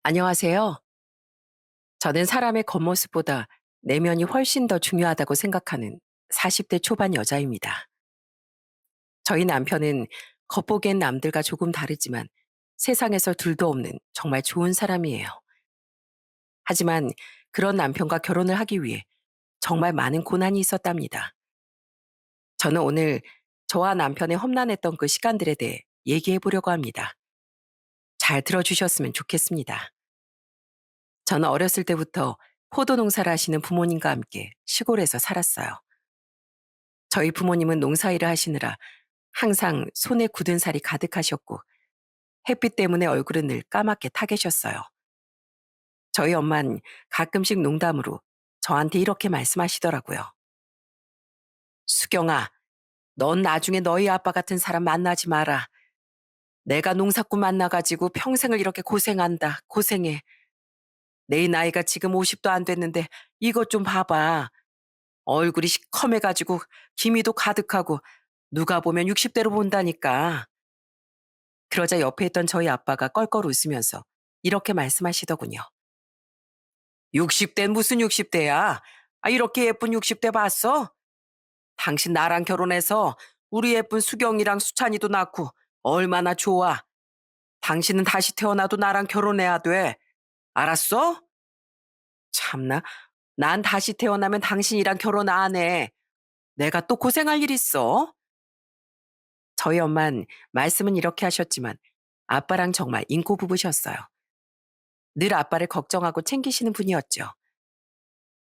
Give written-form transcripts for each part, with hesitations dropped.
안녕하세요. 저는 사람의 겉모습보다 내면이 훨씬 더 중요하다고 생각하는 40대 초반 여자입니다. 저희 남편은 겉보기엔 남들과 조금 다르지만 세상에서 둘도 없는 정말 좋은 사람이에요. 하지만 그런 남편과 결혼을 하기 위해 정말 많은 고난이 있었답니다. 저는 오늘 저와 남편의 험난했던 그 시간들에 대해 얘기해 보려고 합니다. 잘 들어주셨으면 좋겠습니다. 저는 어렸을 때부터 포도 농사를 하시는 부모님과 함께 시골에서 살았어요. 저희 부모님은 농사일을 하시느라 항상 손에 굳은 살이 가득하셨고 햇빛 때문에 얼굴은 늘 까맣게 타 계셨어요. 저희 엄만 가끔씩 농담으로 저한테 이렇게 말씀하시더라고요. 수경아, 넌 나중에 너희 아빠 같은 사람 만나지 마라. 내가 농사꾼 만나가지고 평생을 이렇게 고생한다. 고생해. 내 나이가 지금 50도 안 됐는데 이것 좀 봐봐. 얼굴이 시커매가지고 기미도 가득하고 누가 보면 60대로 본다니까. 그러자 옆에 있던 저희 아빠가 껄껄 웃으면서 이렇게 말씀하시더군요. 60대는 무슨 60대야? 아, 이렇게 예쁜 60대 봤어? 당신 나랑 결혼해서 우리 예쁜 수경이랑 수찬이도 낳고 얼마나 좋아. 당신은 다시 태어나도 나랑 결혼해야 돼. 알았어? 참나, 난 다시 태어나면 당신이랑 결혼 안 해. 내가 또 고생할 일 있어? 저희 엄만 말씀은 이렇게 하셨지만 아빠랑 정말 인고 부부셨어요. 늘 아빠를 걱정하고 챙기시는 분이었죠.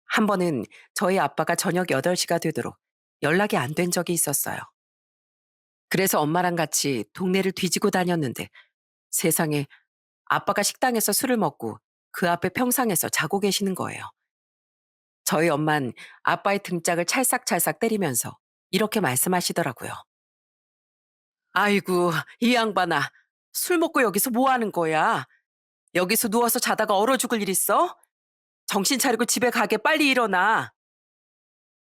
한 번은 저희 아빠가 저녁 8시가 되도록 연락이 안 된 적이 있었어요. 그래서 엄마랑 같이 동네를 뒤지고 다녔는데 세상에 아빠가 식당에서 술을 먹고 그 앞에 평상에서 자고 계시는 거예요. 저희 엄만 아빠의 등짝을 찰싹찰싹 때리면서 이렇게 말씀하시더라고요. 아이고, 이 양반아. 술 먹고 여기서 뭐 하는 거야? 여기서 누워서 자다가 얼어 죽을 일 있어? 정신 차리고 집에 가게 빨리 일어나.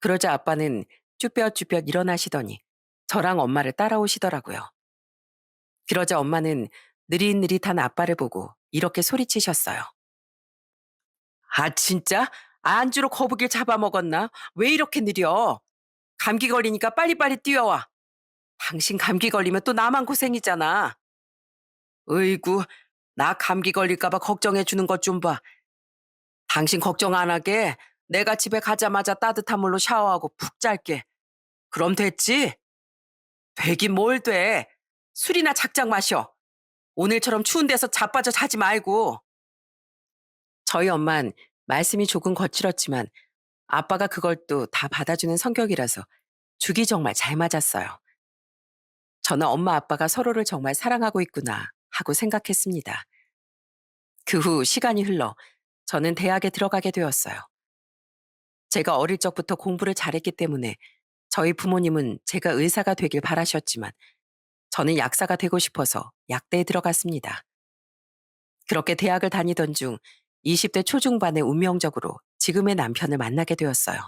그러자 아빠는 쭈뼛쭈뼛 일어나시더니 저랑 엄마를 따라오시더라고요. 그러자 엄마는 느릿느릿한 아빠를 보고 이렇게 소리치셨어요. 아, 진짜? 안주로 거북이를 잡아먹었나? 왜 이렇게 느려? 감기 걸리니까 빨리빨리 뛰어와. 당신 감기 걸리면 또 나만 고생이잖아. 으이구, 나 감기 걸릴까봐 걱정해 주는 것 좀 봐. 당신 걱정 안 하게 내가 집에 가자마자 따뜻한 물로 샤워하고 푹 잘게. 그럼 됐지? 되긴 뭘 돼. 술이나 작작 마셔. 오늘처럼 추운 데서 자빠져 자지 말고. 저희 엄만 말씀이 조금 거칠었지만 아빠가 그걸 또 다 받아주는 성격이라서 죽이 정말 잘 맞았어요. 저는 엄마 아빠가 서로를 정말 사랑하고 있구나 하고 생각했습니다. 그 후 시간이 흘러 저는 대학에 들어가게 되었어요. 제가 어릴 적부터 공부를 잘했기 때문에 저희 부모님은 제가 의사가 되길 바라셨지만 저는 약사가 되고 싶어서 약대에 들어갔습니다. 그렇게 대학을 다니던 중 20대 초중반에 운명적으로 지금의 남편을 만나게 되었어요.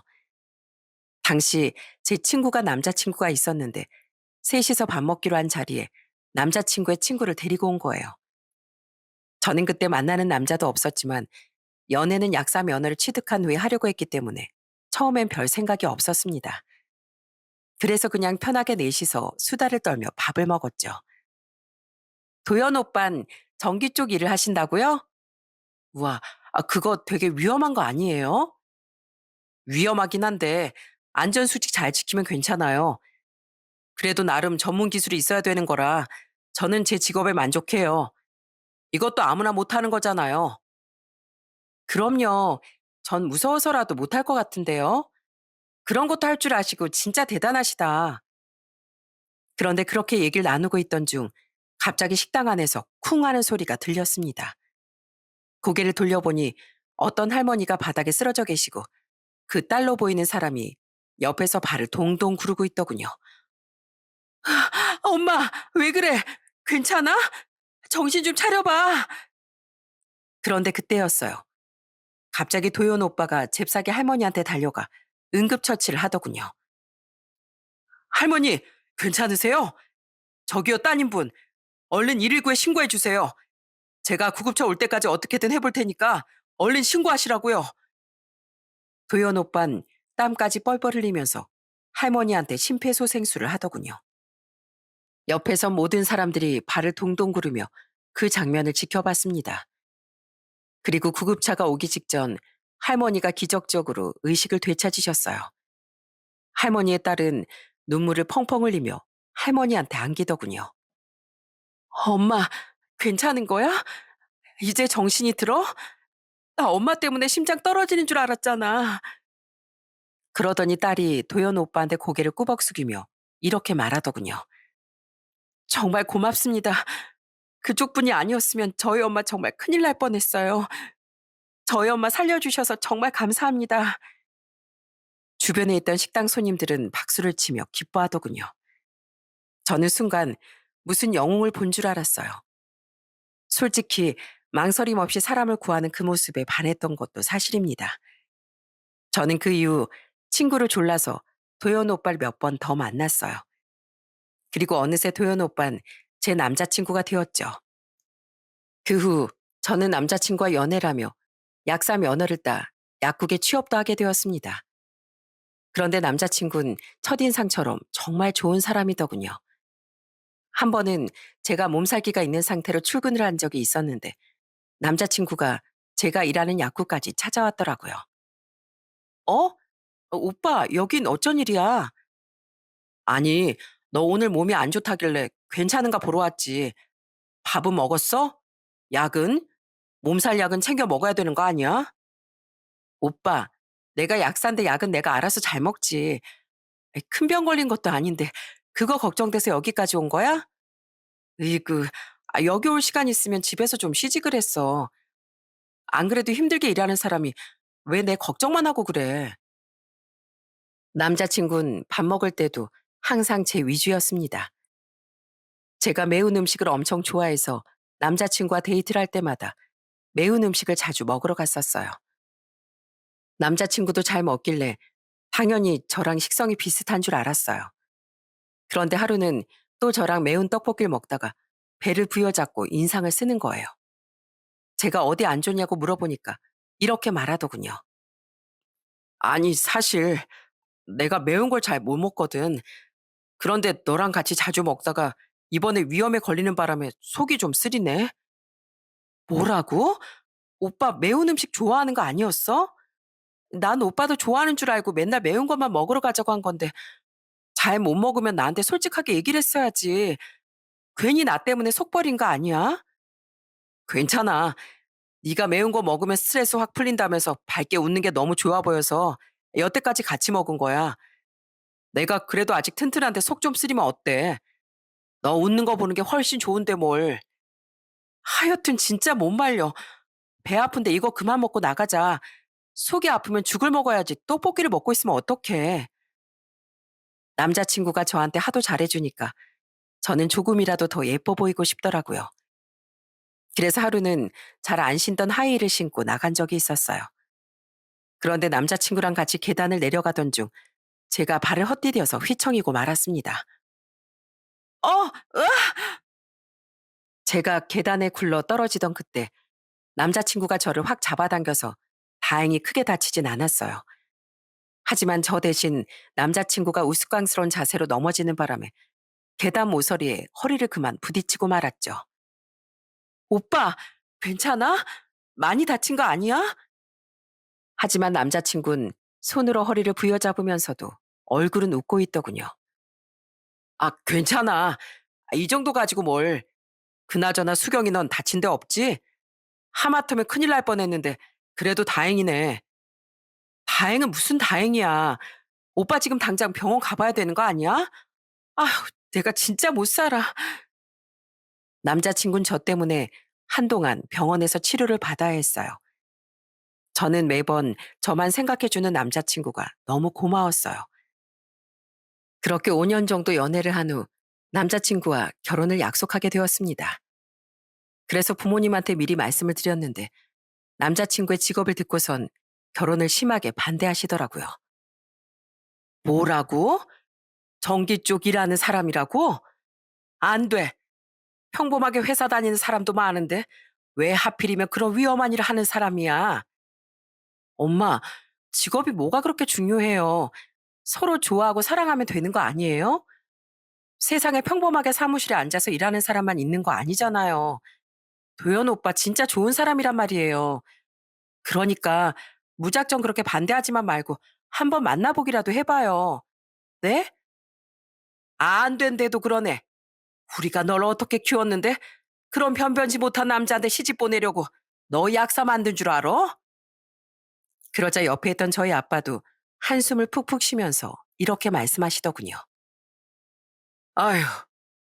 당시 제 친구가 남자친구가 있었는데 셋이서 밥 먹기로 한 자리에 남자친구의 친구를 데리고 온 거예요. 저는 그때 만나는 남자도 없었지만 연애는 약사 면허를 취득한 후에 하려고 했기 때문에 처음엔 별 생각이 없었습니다. 그래서 그냥 편하게 넷이서 수다를 떨며 밥을 먹었죠. 도연 오빤 전기 쪽 일을 하신다고요? 우와, 아, 그거 되게 위험한 거 아니에요? 위험하긴 한데 안전수칙 잘 지키면 괜찮아요. 그래도 나름 전문 기술이 있어야 되는 거라 저는 제 직업에 만족해요. 이것도 아무나 못하는 거잖아요. 그럼요. 전 무서워서라도 못할 것 같은데요. 그런 것도 할 줄 아시고 진짜 대단하시다. 그런데 그렇게 얘기를 나누고 있던 중 갑자기 식당 안에서 쿵 하는 소리가 들렸습니다. 고개를 돌려보니 어떤 할머니가 바닥에 쓰러져 계시고 그 딸로 보이는 사람이 옆에서 발을 동동 구르고 있더군요. 엄마, 왜 그래? 괜찮아? 정신 좀 차려봐. 그런데 그때였어요. 갑자기 도연 오빠가 잽싸게 할머니한테 달려가 응급처치를 하더군요. 할머니, 괜찮으세요? 저기요, 따님분. 얼른 119에 신고해 주세요. 제가 구급차 올 때까지 어떻게든 해볼 테니까 얼른 신고하시라고요. 도연 오빤 땀까지 뻘뻘 흘리면서 할머니한테 심폐소생술을 하더군요. 옆에서 모든 사람들이 발을 동동 구르며 그 장면을 지켜봤습니다. 그리고 구급차가 오기 직전 할머니가 기적적으로 의식을 되찾으셨어요. 할머니의 딸은 눈물을 펑펑 흘리며 할머니한테 안기더군요. 엄마, 괜찮은 거야? 이제 정신이 들어? 나 엄마 때문에 심장 떨어지는 줄 알았잖아. 그러더니 딸이 도연 오빠한테 고개를 꾸벅 숙이며 이렇게 말하더군요. 정말 고맙습니다. 그쪽 분이 아니었으면 저희 엄마 정말 큰일 날 뻔했어요. 저희 엄마 살려주셔서 정말 감사합니다. 주변에 있던 식당 손님들은 박수를 치며 기뻐하더군요. 저는 순간 무슨 영웅을 본 줄 알았어요. 솔직히 망설임 없이 사람을 구하는 그 모습에 반했던 것도 사실입니다. 저는 그 이후 친구를 졸라서 도연 오빠를 몇 번 더 만났어요. 그리고 어느새 도연 오빠는 제 남자친구가 되었죠. 그 후 저는 남자친구와 연애를 하며 약사 면허를 따 약국에 취업도 하게 되었습니다. 그런데 남자친구는 첫인상처럼 정말 좋은 사람이더군요. 한 번은 제가 몸살기가 있는 상태로 출근을 한 적이 있었는데 남자친구가 제가 일하는 약국까지 찾아왔더라고요. 어? 오빠, 여긴 어쩐 일이야? 아니, 너 오늘 몸이 안 좋다길래 괜찮은가 보러 왔지. 밥은 먹었어? 약은? 몸살 약은 챙겨 먹어야 되는 거 아니야? 오빠, 내가 약사인데 약은 내가 알아서 잘 먹지. 큰 병 걸린 것도 아닌데 그거 걱정돼서 여기까지 온 거야? 으이그, 여기 올 시간 있으면 집에서 좀 쉬지 그랬어. 안 그래도 힘들게 일하는 사람이 왜 내 걱정만 하고 그래? 남자친구는 밥 먹을 때도 항상 제 위주였습니다. 제가 매운 음식을 엄청 좋아해서 남자친구와 데이트를 할 때마다 매운 음식을 자주 먹으러 갔었어요. 남자친구도 잘 먹길래 당연히 저랑 식성이 비슷한 줄 알았어요. 그런데 하루는 또 저랑 매운 떡볶이를 먹다가 배를 부여잡고 인상을 쓰는 거예요. 제가 어디 안 좋냐고 물어보니까 이렇게 말하더군요. 아니, 사실 내가 매운 걸 잘 못 먹거든. 그런데 너랑 같이 자주 먹다가 이번에 위험에 걸리는 바람에 속이 좀 쓰리네. 뭐라고? 오빠 매운 음식 좋아하는 거 아니었어? 난 오빠도 좋아하는 줄 알고 맨날 매운 것만 먹으러 가자고 한 건데 잘 못 먹으면 나한테 솔직하게 얘기를 했어야지. 괜히 나 때문에 속 버린 거 아니야? 괜찮아. 네가 매운 거 먹으면 스트레스 확 풀린다면서 밝게 웃는 게 너무 좋아 보여서 여태까지 같이 먹은 거야. 내가 그래도 아직 튼튼한데 속 좀 쓰리면 어때? 너 웃는 거 보는 게 훨씬 좋은데 뭘. 하여튼 진짜 못 말려. 배 아픈데 이거 그만 먹고 나가자. 속이 아프면 죽을 먹어야지 떡볶이를 먹고 있으면 어떡해. 남자친구가 저한테 하도 잘해주니까 저는 조금이라도 더 예뻐 보이고 싶더라고요. 그래서 하루는 잘 안 신던 하이힐을 신고 나간 적이 있었어요. 그런데 남자친구랑 같이 계단을 내려가던 중 제가 발을 헛디뎌서 휘청이고 말았습니다. 으아! 제가 계단에 굴러 떨어지던 그때 남자친구가 저를 확 잡아당겨서 다행히 크게 다치진 않았어요. 하지만 저 대신 남자친구가 우스꽝스러운 자세로 넘어지는 바람에 계단 모서리에 허리를 그만 부딪히고 말았죠. 오빠, 괜찮아? 많이 다친 거 아니야? 하지만 남자친구는 손으로 허리를 부여잡으면서도 얼굴은 웃고 있더군요. 괜찮아. 이 정도 가지고 뭘. 그나저나 수경이 넌 다친 데 없지? 하마터면 큰일 날 뻔했는데 그래도 다행이네. 다행은 무슨 다행이야. 오빠 지금 당장 병원 가봐야 되는 거 아니야? 아휴, 내가 진짜 못 살아. 남자친구는 저 때문에 한동안 병원에서 치료를 받아야 했어요. 저는 매번 저만 생각해주는 남자친구가 너무 고마웠어요. 그렇게 5년 정도 연애를 한 후 남자친구와 결혼을 약속하게 되었습니다. 그래서 부모님한테 미리 말씀을 드렸는데 남자친구의 직업을 듣고선 결혼을 심하게 반대하시더라고요. 뭐라고? 전기 쪽 일하는 사람이라고? 안 돼. 평범하게 회사 다니는 사람도 많은데 왜 하필이면 그런 위험한 일을 하는 사람이야? 엄마, 직업이 뭐가 그렇게 중요해요? 서로 좋아하고 사랑하면 되는 거 아니에요? 세상에 평범하게 사무실에 앉아서 일하는 사람만 있는 거 아니잖아요. 도현 오빠 진짜 좋은 사람이란 말이에요. 그러니까 무작정 그렇게 반대하지만 말고 한번 만나보기라도 해봐요. 네? 안 된대도 그러네. 우리가 널 어떻게 키웠는데 그런 변변치 못한 남자한테 시집 보내려고 너 약사 만든 줄 알아? 그러자 옆에 있던 저희 아빠도 한숨을 푹푹 쉬면서 이렇게 말씀하시더군요. 아휴,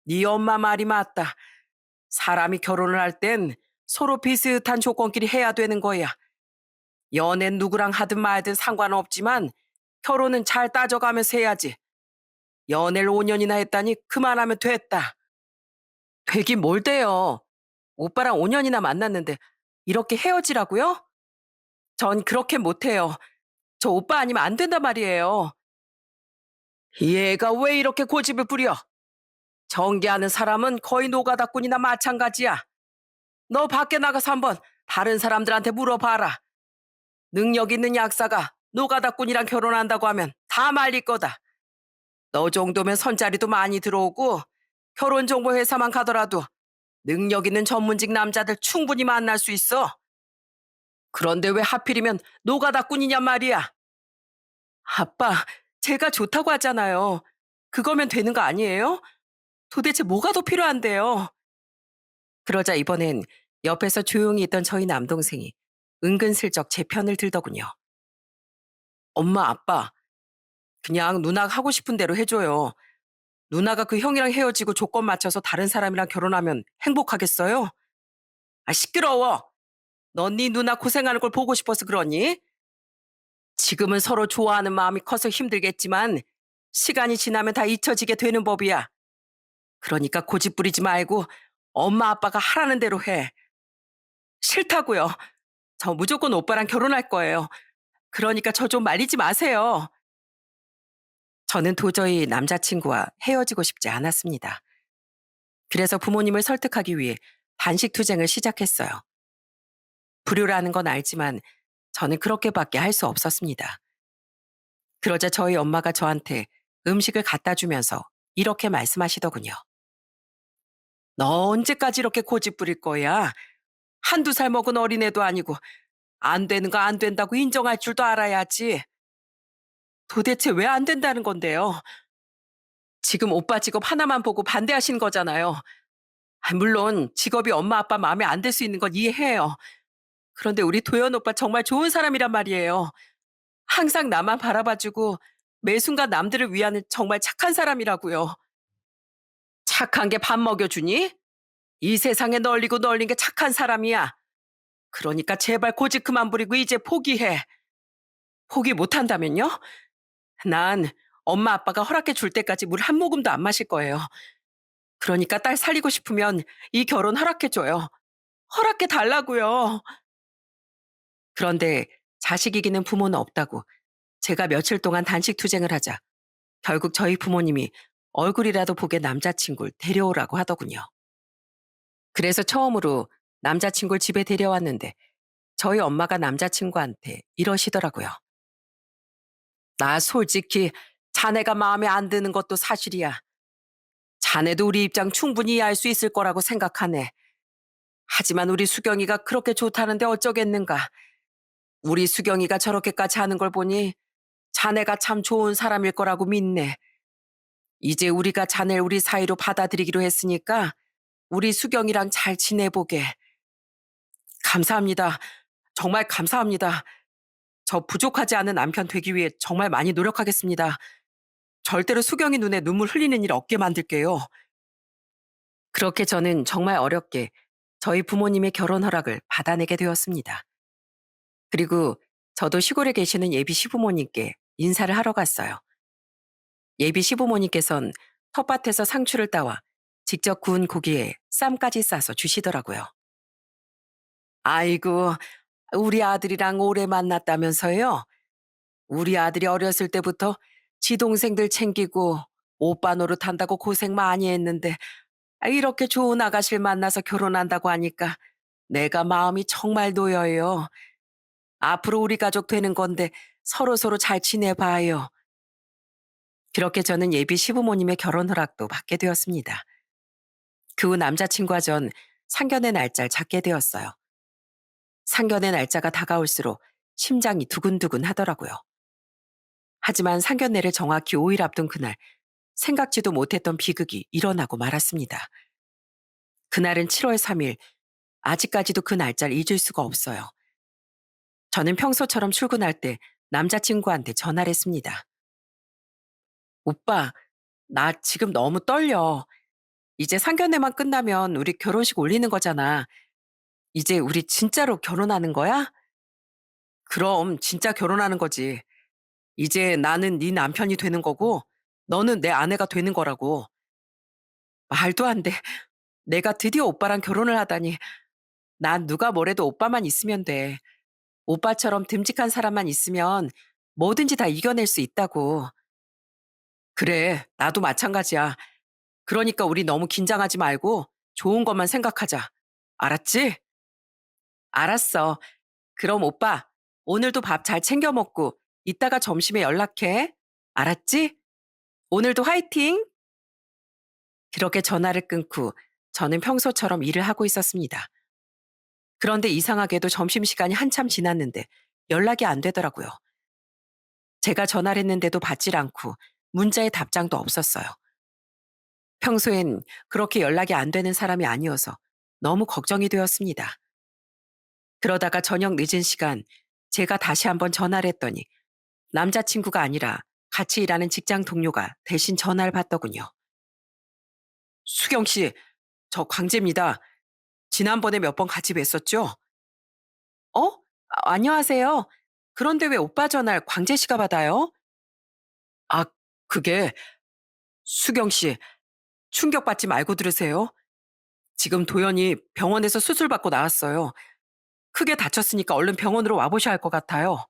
네 엄마 말이 맞다. 사람이 결혼을 할 땐 서로 비슷한 조건끼리 해야 되는 거야. 연애는 누구랑 하든 말든 상관없지만 결혼은 잘 따져가면서 해야지. 연애를 5년이나 했다니 그만하면 됐다. 되긴 뭘 돼요. 오빠랑 5년이나 만났는데 이렇게 헤어지라고요? 전 그렇게 못해요. 저 오빠 아니면 안 된단 말이에요. 얘가 왜 이렇게 고집을 부려? 전개하는 사람은 거의 노가다꾼이나 마찬가지야. 너 밖에 나가서 한번 다른 사람들한테 물어봐라. 능력 있는 약사가 노가다꾼이랑 결혼한다고 하면 다 말릴 거다. 너 정도면 선자리도 많이 들어오고 결혼정보회사만 가더라도 능력 있는 전문직 남자들 충분히 만날 수 있어. 그런데 왜 하필이면 노가다꾼이냔 말이야. 아빠, 제가 좋다고 하잖아요. 그거면 되는 거 아니에요? 도대체 뭐가 더 필요한데요? 그러자 이번엔 옆에서 조용히 있던 저희 남동생이 은근슬쩍 제 편을 들더군요. 엄마, 아빠, 그냥 누나가 하고 싶은 대로 해줘요. 누나가 그 형이랑 헤어지고 조건 맞춰서 다른 사람이랑 결혼하면 행복하겠어요? 아, 시끄러워. 넌 네 누나 고생하는 걸 보고 싶어서 그러니? 지금은 서로 좋아하는 마음이 커서 힘들겠지만 시간이 지나면 다 잊혀지게 되는 법이야. 그러니까 고집 부리지 말고 엄마 아빠가 하라는 대로 해. 싫다고요. 저 무조건 오빠랑 결혼할 거예요. 그러니까 저 좀 말리지 마세요. 저는 도저히 남자친구와 헤어지고 싶지 않았습니다. 그래서 부모님을 설득하기 위해 단식 투쟁을 시작했어요. 불효라는 건 알지만 저는 그렇게밖에 할 수 없었습니다. 그러자 저희 엄마가 저한테 음식을 갖다 주면서 이렇게 말씀하시더군요. 너 언제까지 이렇게 고집 부릴 거야? 한두 살 먹은 어린애도 아니고 안 되는 거 안 된다고 인정할 줄도 알아야지. 도대체 왜 안 된다는 건데요? 지금 오빠 직업 하나만 보고 반대하신 거잖아요. 물론 직업이 엄마 아빠 마음에 안 들 수 있는 건 이해해요. 그런데 우리 도현 오빠 정말 좋은 사람이란 말이에요. 항상 나만 바라봐주고 매 순간 남들을 위하는 정말 착한 사람이라고요. 착한 게 밥 먹여주니? 이 세상에 널리고 널린 게 착한 사람이야. 그러니까 제발 고집 그만 부리고 이제 포기해. 포기 못한다면요? 난 엄마 아빠가 허락해 줄 때까지 물 한 모금도 안 마실 거예요. 그러니까 딸 살리고 싶으면 이 결혼 허락해 줘요. 허락해 달라고요. 그런데 자식 이기는 부모는 없다고 제가 며칠 동안 단식 투쟁을 하자 결국 저희 부모님이 얼굴이라도 보게 남자친구를 데려오라고 하더군요. 그래서 처음으로 남자친구를 집에 데려왔는데 저희 엄마가 남자친구한테 이러시더라고요. 나 솔직히 자네가 마음에 안 드는 것도 사실이야. 자네도 우리 입장 충분히 이해할 수 있을 거라고 생각하네. 하지만 우리 수경이가 그렇게 좋다는데 어쩌겠는가. 우리 수경이가 저렇게까지 하는 걸 보니 자네가 참 좋은 사람일 거라고 믿네. 이제 우리가 자네를 우리 사이로 받아들이기로 했으니까 우리 수경이랑 잘 지내보게. 감사합니다. 정말 감사합니다. 저 부족하지 않은 남편 되기 위해 정말 많이 노력하겠습니다. 절대로 수경이 눈에 눈물 흘리는 일 없게 만들게요. 그렇게 저는 정말 어렵게 저희 부모님의 결혼 허락을 받아내게 되었습니다. 그리고 저도 시골에 계시는 예비 시부모님께 인사를 하러 갔어요. 예비 시부모님께선 텃밭에서 상추를 따와 직접 구운 고기에 쌈까지 싸서 주시더라고요. 아이고, 우리 아들이랑 오래 만났다면서요? 우리 아들이 어렸을 때부터 지 동생들 챙기고 오빠 노릇한다고 고생 많이 했는데 이렇게 좋은 아가씨를 만나서 결혼한다고 하니까 내가 마음이 정말 놓여요. 앞으로 우리 가족 되는 건데 서로서로 잘 지내봐요. 그렇게 저는 예비 시부모님의 결혼 허락도 받게 되었습니다. 그 후 남자친구와 전 상견례 날짜를 잡게 되었어요. 상견례 날짜가 다가올수록 심장이 두근두근 하더라고요. 하지만 상견례를 정확히 5일 앞둔 그날 생각지도 못했던 비극이 일어나고 말았습니다. 그날은 7월 3일, 아직까지도 그 날짜를 잊을 수가 없어요. 저는 평소처럼 출근할 때 남자친구한테 전화를 했습니다. 오빠, 나 지금 너무 떨려. 이제 상견례만 끝나면 우리 결혼식 올리는 거잖아. 이제 우리 진짜로 결혼하는 거야? 그럼 진짜 결혼하는 거지. 이제 나는 네 남편이 되는 거고 너는 내 아내가 되는 거라고. 말도 안 돼. 내가 드디어 오빠랑 결혼을 하다니. 난 누가 뭐래도 오빠만 있으면 돼. 오빠처럼 듬직한 사람만 있으면 뭐든지 다 이겨낼 수 있다고. 그래, 나도 마찬가지야. 그러니까 우리 너무 긴장하지 말고 좋은 것만 생각하자. 알았지? 알았어. 그럼 오빠, 오늘도 밥 잘 챙겨 먹고 이따가 점심에 연락해. 알았지? 오늘도 화이팅! 그렇게 전화를 끊고 저는 평소처럼 일을 하고 있었습니다. 그런데 이상하게도 점심시간이 한참 지났는데 연락이 안 되더라고요. 제가 전화를 했는데도 받질 않고 문자에 답장도 없었어요. 평소엔 그렇게 연락이 안 되는 사람이 아니어서 너무 걱정이 되었습니다. 그러다가 저녁 늦은 시간 제가 다시 한번 전화를 했더니 남자친구가 아니라 같이 일하는 직장 동료가 대신 전화를 받더군요. 수경 씨, 저 광재입니다. 지난번에 몇 번 같이 뵀었죠? 어? 안녕하세요. 그런데 왜 오빠 전화를 광재 씨가 받아요? 아, 그게 수경 씨, 충격받지 말고 들으세요. 지금 도연이 병원에서 수술받고 나왔어요. 크게 다쳤으니까 얼른 병원으로 와보셔야 할 것 같아요.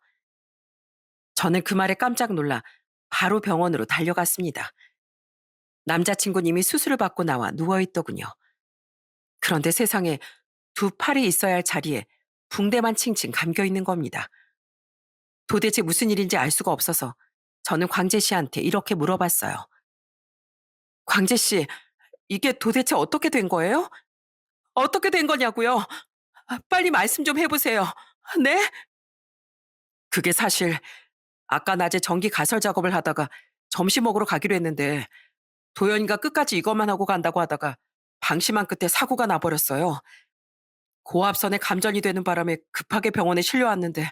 저는 그 말에 깜짝 놀라 바로 병원으로 달려갔습니다. 남자친구는 이미 수술을 받고 나와 누워있더군요. 그런데 세상에 두 팔이 있어야 할 자리에 붕대만 칭칭 감겨 있는 겁니다. 도대체 무슨 일인지 알 수가 없어서 저는 광재 씨한테 이렇게 물어봤어요. 광재 씨, 이게 도대체 어떻게 된 거예요? 어떻게 된 거냐고요? 빨리 말씀 좀 해보세요. 네? 그게 사실 아까 낮에 전기 가설 작업을 하다가 점심 먹으러 가기로 했는데 도연이가 끝까지 이것만 하고 간다고 하다가 방심한 끝에 사고가 나버렸어요. 고압선에 감전이 되는 바람에 급하게 병원에 실려왔는데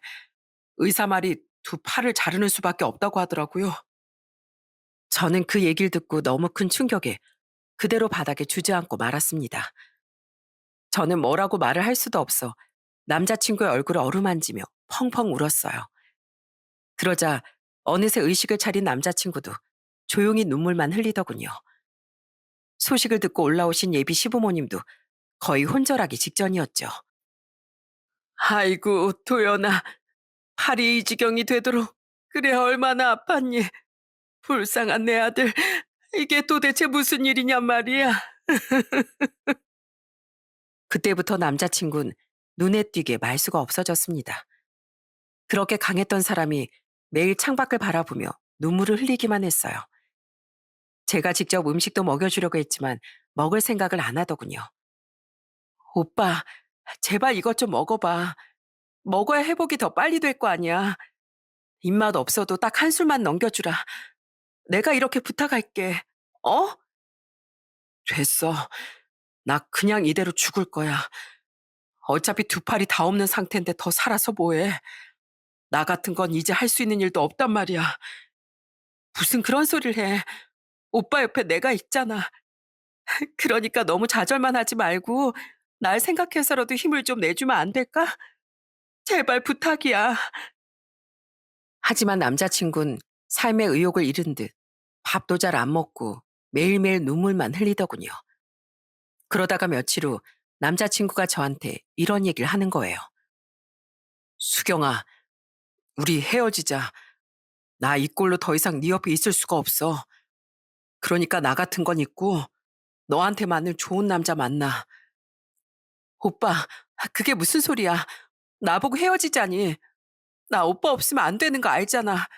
의사 말이 두 팔을 자르는 수밖에 없다고 하더라고요. 저는 그 얘기를 듣고 너무 큰 충격에 그대로 바닥에 주저앉고 말았습니다. 저는 뭐라고 말을 할 수도 없어 남자친구의 얼굴을 어루만지며 펑펑 울었어요. 그러자 어느새 의식을 차린 남자친구도 조용히 눈물만 흘리더군요. 소식을 듣고 올라오신 예비 시부모님도 거의 혼절하기 직전이었죠. 아이고, 도연아, 팔이 이 지경이 되도록 그래 얼마나 아팠니? 불쌍한 내 아들, 이게 도대체 무슨 일이냔 말이야. 그때부터 남자친구는 눈에 띄게 말수가 없어졌습니다. 그렇게 강했던 사람이 매일 창밖을 바라보며 눈물을 흘리기만 했어요. 제가 직접 음식도 먹여주려고 했지만 먹을 생각을 안 하더군요. 오빠, 제발 이것 좀 먹어봐. 먹어야 회복이 더 빨리 될 거 아니야. 입맛 없어도 딱 한 술만 넘겨주라. 내가 이렇게 부탁할게. 어? 됐어. 나 그냥 이대로 죽을 거야. 어차피 두 팔이 다 없는 상태인데 더 살아서 뭐해. 나 같은 건 이제 할 수 있는 일도 없단 말이야. 무슨 그런 소리를 해. 오빠 옆에 내가 있잖아. 그러니까 너무 좌절만 하지 말고 날 생각해서라도 힘을 좀 내주면 안 될까? 제발 부탁이야. 하지만 남자친구는 삶의 의욕을 잃은 듯 밥도 잘 안 먹고 매일매일 눈물만 흘리더군요. 그러다가 며칠 후 남자친구가 저한테 이런 얘기를 하는 거예요. 수경아, 우리 헤어지자. 나 이 꼴로 더 이상 네 옆에 있을 수가 없어. 그러니까 나 같은 건 있고 너한테 맞는 좋은 남자 만나. 오빠, 그게 무슨 소리야. 나보고 헤어지자니. 나 오빠 없으면 안 되는 거 알잖아.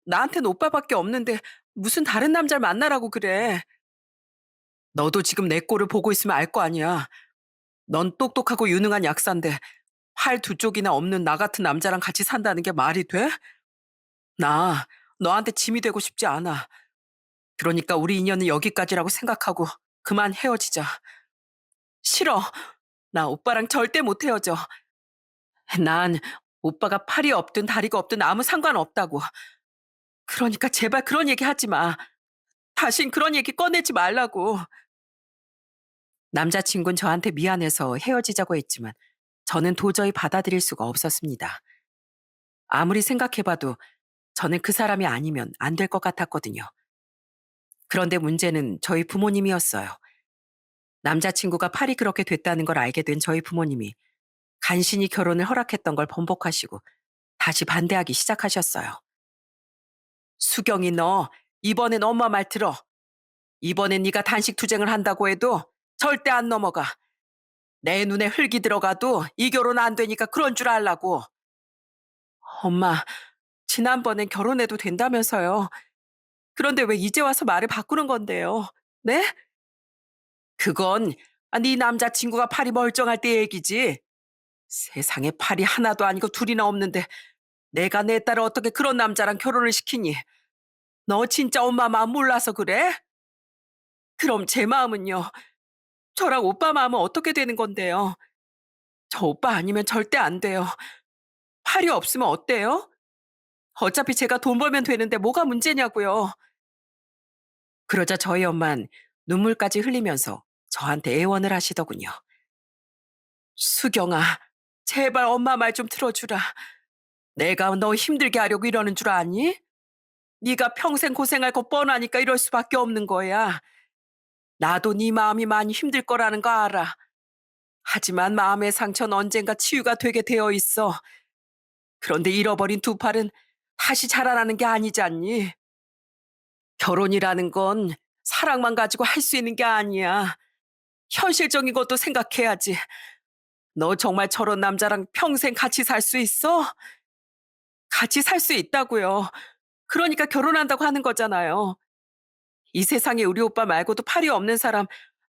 나한테는 오빠밖에 없는데 무슨 다른 남자를 만나라고 그래. 너도 지금 내 꼴을 보고 있으면 알 거 아니야. 넌 똑똑하고 유능한 약사인데 팔 두 쪽이나 없는 나 같은 남자랑 같이 산다는 게 말이 돼? 나 너한테 짐이 되고 싶지 않아. 그러니까 우리 인연은 여기까지라고 생각하고 그만 헤어지자. 싫어. 나 오빠랑 절대 못 헤어져. 난 오빠가 팔이 없든 다리가 없든 아무 상관없다고. 그러니까 제발 그런 얘기 하지 마. 다신 그런 얘기 꺼내지 말라고. 남자친구는 저한테 미안해서 헤어지자고 했지만 저는 도저히 받아들일 수가 없었습니다. 아무리 생각해봐도 저는 그 사람이 아니면 안 될 것 같았거든요. 그런데 문제는 저희 부모님이었어요. 남자친구가 팔이 그렇게 됐다는 걸 알게 된 저희 부모님이 간신히 결혼을 허락했던 걸 번복하시고 다시 반대하기 시작하셨어요. 수경이 너 이번엔 엄마 말 들어. 이번엔 네가 단식 투쟁을 한다고 해도 절대 안 넘어가. 내 눈에 흙이 들어가도 이 결혼 안 되니까 그런 줄 알라고. 엄마, 지난번엔 결혼해도 된다면서요. 그런데 왜 이제 와서 말을 바꾸는 건데요? 네? 그건 네 남자친구가 팔이 멀쩡할 때 얘기지. 세상에 팔이 하나도 아니고 둘이나 없는데 내가 내 딸을 어떻게 그런 남자랑 결혼을 시키니? 너 진짜 엄마 마음 몰라서 그래? 그럼 제 마음은요? 저랑 오빠 마음은 어떻게 되는 건데요? 저 오빠 아니면 절대 안 돼요. 팔이 없으면 어때요? 어차피 제가 돈 벌면 되는데 뭐가 문제냐고요. 그러자 저희 엄만 눈물까지 흘리면서 저한테 애원을 하시더군요. 수경아, 제발 엄마 말 좀 들어주라. 내가 너 힘들게 하려고 이러는 줄 아니? 네가 평생 고생할 거 뻔하니까 이럴 수밖에 없는 거야. 나도 네 마음이 많이 힘들 거라는 거 알아. 하지만 마음의 상처는 언젠가 치유가 되게 되어 있어. 그런데 잃어버린 두 팔은 다시 자라나는 게 아니잖니. 결혼이라는 건 사랑만 가지고 할 수 있는 게 아니야. 현실적인 것도 생각해야지. 너 정말 저런 남자랑 평생 같이 살 수 있어? 같이 살 수 있다고요. 그러니까 결혼한다고 하는 거잖아요. 이 세상에 우리 오빠 말고도 팔이 없는 사람,